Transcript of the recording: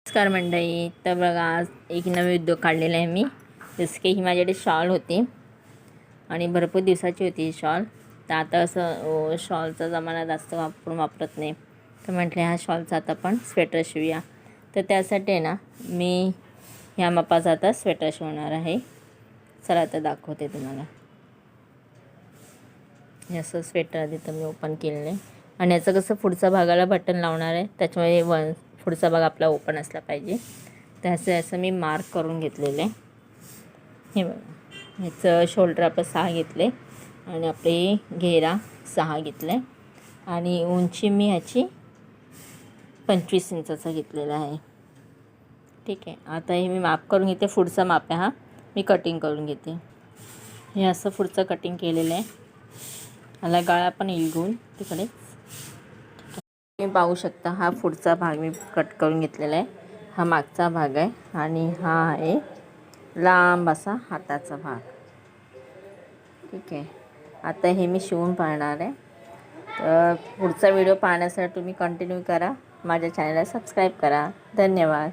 नमस्कार मंडळी. तर बघा, आज एक नवे उद्योग काढलेला आहे मी. जसं की ही माझ्याकडे शॉल होती आणि भरपूर दिवसाची होती ही शॉल. तर आता असं शॉलचा जमाना जास्त वापरत नाही, तर म्हटलं ह्या शॉलचा आता आपण स्वेटर शिवूया. तर त्यासाठी आहे ना, मी ह्या मापाचा आता स्वेटर शिवणार आहे. चला आता दाखवते तुम्हाला. हे असं स्वेटर आधी तर मी ओपन केलेलं आहे आणि याचं कसं पुढच्या भागाला बटन लावणार आहे, त्याच्यामुळे पुढचा भाग आपला ओपन असला पाहिजे. तर असं मी मार्क करून घेतलेलं आहे. हे बघा, ह्याचं शोल्डर आपण 6 घेतले आणि आपले घेरा 6 घेतले आणि उंची मी ह्याची 25 इंचाचा घेतलेला आहे. ठीक आहे. आता हे मी माप करून घेते. पुढचा माप आहे हा. मी कटिंग करून घेते. हे असं पुढचं कटिंग केलेलं आहे. ह्याला गळा पण येईल घेऊन तिकडे. तुम्ही पाहू शकता, हा पुढचा भाग मी कट करून घेतलेला आहे. हा मागचा भाग आहे आणि हा आहे लांब असा हाताचा भाग. ठीक आहे. आता हे मी शिवून पाहणार आहे. तर पुढचा व्हिडिओ पाहण्यासाठी तुम्ही कंटिन्यू करा. माझ्या चॅनलला सबस्क्राईब करा. धन्यवाद.